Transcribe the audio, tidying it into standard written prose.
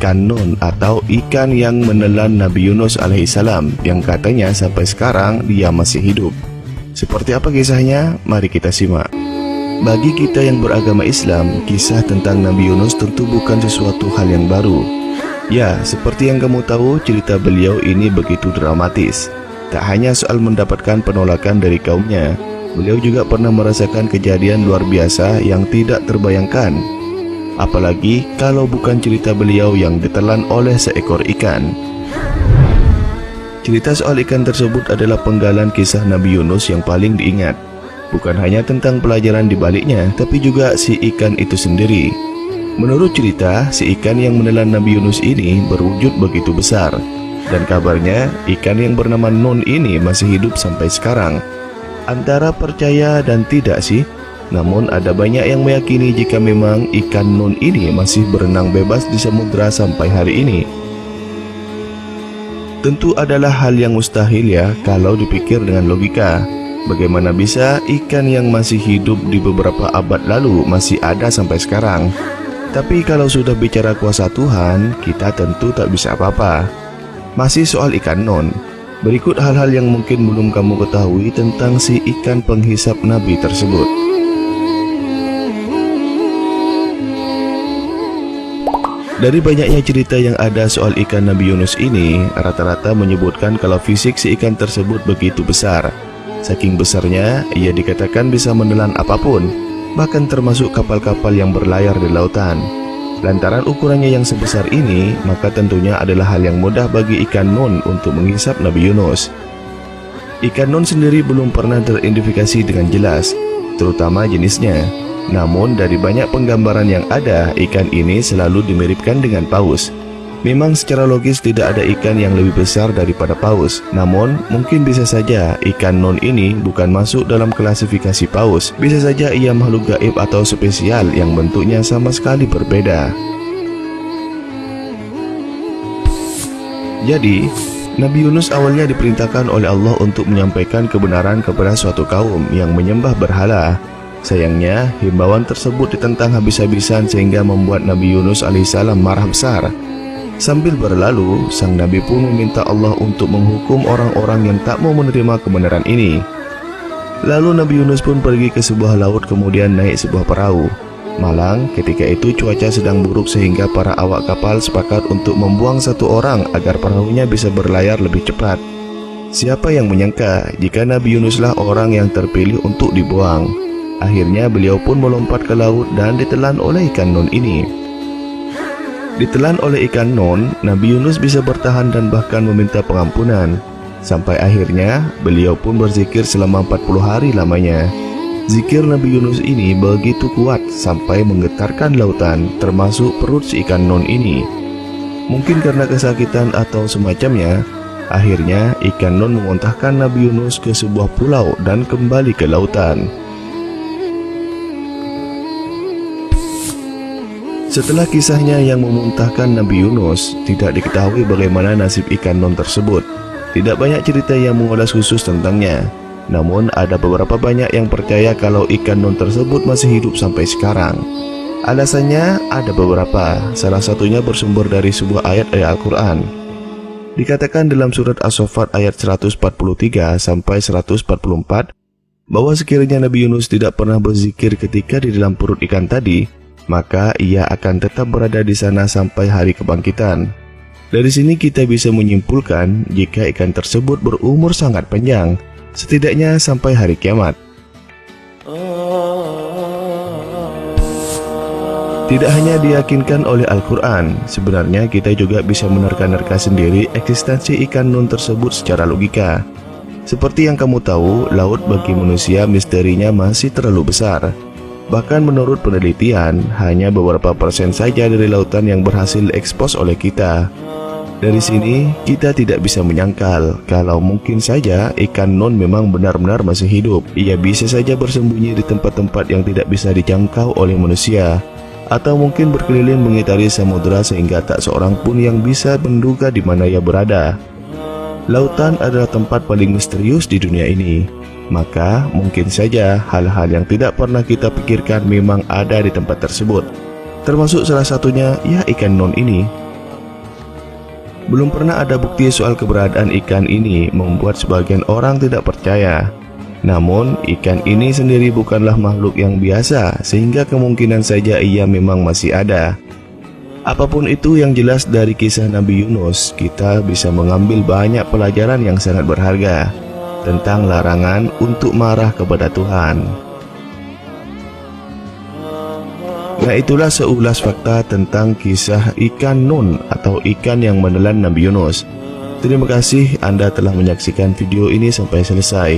ikan nun atau ikan yang menelan Nabi Yunus alaihissalam yang katanya sampai sekarang dia masih hidup. Seperti apa kisahnya? Mari kita simak. Bagi kita yang beragama Islam, kisah tentang Nabi Yunus tentu bukan sesuatu hal yang baru. Ya, seperti yang kamu tahu, cerita beliau ini begitu dramatis. Tak hanya soal mendapatkan penolakan dari kaumnya, beliau juga pernah merasakan kejadian luar biasa yang tidak terbayangkan. Apalagi kalau bukan cerita beliau yang ditelan oleh seekor ikan. Cerita soal ikan tersebut adalah penggalan kisah Nabi Yunus yang paling diingat. Bukan hanya tentang pelajaran di baliknya, tapi juga si ikan itu sendiri. Menurut cerita, si ikan yang menelan Nabi Yunus ini berwujud begitu besar. Dan kabarnya, ikan yang bernama Nun ini masih hidup sampai sekarang. Antara percaya dan tidak sih, namun ada banyak yang meyakini jika memang ikan Nun ini masih berenang bebas di samudra sampai hari ini. Tentu adalah hal yang mustahil ya kalau dipikir dengan logika. Bagaimana bisa ikan yang masih hidup di beberapa abad lalu masih ada sampai sekarang? Tapi kalau sudah bicara kuasa Tuhan, kita tentu tak bisa apa-apa. Masih soal ikan Nun, berikut hal-hal yang mungkin belum kamu ketahui tentang si ikan penghisap Nabi tersebut. Dari banyaknya cerita yang ada soal ikan Nabi Yunus ini, rata-rata menyebutkan kalau fisik si ikan tersebut begitu besar. Saking besarnya, ia dikatakan bisa menelan apapun, bahkan termasuk kapal-kapal yang berlayar di lautan. Lantaran ukurannya yang sebesar ini, maka tentunya adalah hal yang mudah bagi ikan Nun untuk menghisap Nabi Yunus. Ikan Nun sendiri belum pernah teridentifikasi dengan jelas, terutama jenisnya. Namun dari banyak penggambaran yang ada, ikan ini selalu dimiripkan dengan paus. Memang secara logis tidak ada ikan yang lebih besar daripada paus. Namun mungkin bisa saja ikan Nun ini bukan masuk dalam klasifikasi paus. Bisa saja ia makhluk gaib atau spesial yang bentuknya sama sekali berbeda. Jadi, Nabi Yunus awalnya diperintahkan oleh Allah untuk menyampaikan kebenaran kepada suatu kaum yang menyembah berhala. Sayangnya, himbauan tersebut ditentang habis-habisan sehingga membuat Nabi Yunus alaihissalam marah besar. Sambil berlalu, sang Nabi pun meminta Allah untuk menghukum orang-orang yang tak mau menerima kebenaran ini. Lalu Nabi Yunus pun pergi ke sebuah laut kemudian naik sebuah perahu. Malang, ketika itu cuaca sedang buruk sehingga para awak kapal sepakat untuk membuang satu orang agar perahunya bisa berlayar lebih cepat. Siapa yang menyangka jika Nabi Yunuslah orang yang terpilih untuk dibuang. Akhirnya beliau pun melompat ke laut dan ditelan oleh ikan Nun ini. Ditelan oleh ikan Nun, Nabi Yunus bisa bertahan dan bahkan meminta pengampunan. Sampai akhirnya beliau pun berzikir selama 40 hari lamanya. Zikir Nabi Yunus ini begitu kuat sampai menggetarkan lautan, termasuk perut si ikan Nun ini. Mungkin karena kesakitan atau semacamnya, akhirnya ikan Nun memuntahkan Nabi Yunus ke sebuah pulau dan kembali ke lautan. Setelah kisahnya yang memuntahkan Nabi Yunus, tidak diketahui bagaimana nasib ikan Nun tersebut. Tidak banyak cerita yang mengulas khusus tentangnya. Namun ada beberapa banyak yang percaya kalau ikan Nun tersebut masih hidup sampai sekarang. Alasannya ada beberapa, salah satunya bersumber dari sebuah ayat Al-Quran. Dikatakan dalam surat As-Saffat ayat 143 sampai 144 bahwa sekiranya Nabi Yunus tidak pernah berzikir ketika di dalam perut ikan tadi, maka ia akan tetap berada di sana sampai hari kebangkitan. Dari sini kita bisa menyimpulkan jika ikan tersebut berumur sangat panjang, setidaknya sampai hari kiamat. Tidak hanya diyakinkan oleh Al-Quran, sebenarnya kita juga bisa menerka-nerka sendiri eksistensi ikan Nun tersebut secara logika. Seperti yang kamu tahu, laut bagi manusia misterinya masih terlalu besar. Bahkan menurut penelitian, hanya beberapa persen saja dari lautan yang berhasil ekspos oleh kita. Dari sini, kita tidak bisa menyangkal kalau mungkin saja ikan Nun memang benar-benar masih hidup. Ia bisa saja bersembunyi di tempat-tempat yang tidak bisa dijangkau oleh manusia, atau mungkin berkeliling mengitari samudera sehingga tak seorang pun yang bisa menduga di mana ia berada. Lautan adalah tempat paling misterius di dunia ini. Maka mungkin saja hal-hal yang tidak pernah kita pikirkan memang ada di tempat tersebut. Termasuk salah satunya ya ikan Nun ini. Belum pernah ada bukti soal keberadaan ikan ini membuat sebagian orang tidak percaya. Namun, ikan ini sendiri bukanlah makhluk yang biasa, sehingga kemungkinan saja ia memang masih ada. Apapun itu, yang jelas dari kisah Nabi Yunus, kita bisa mengambil banyak pelajaran yang sangat berharga tentang larangan untuk marah kepada Tuhan. Nah, itulah seulas fakta tentang kisah ikan Nun atau ikan yang menelan Nabi Yunus. Terima kasih Anda telah menyaksikan video ini sampai selesai.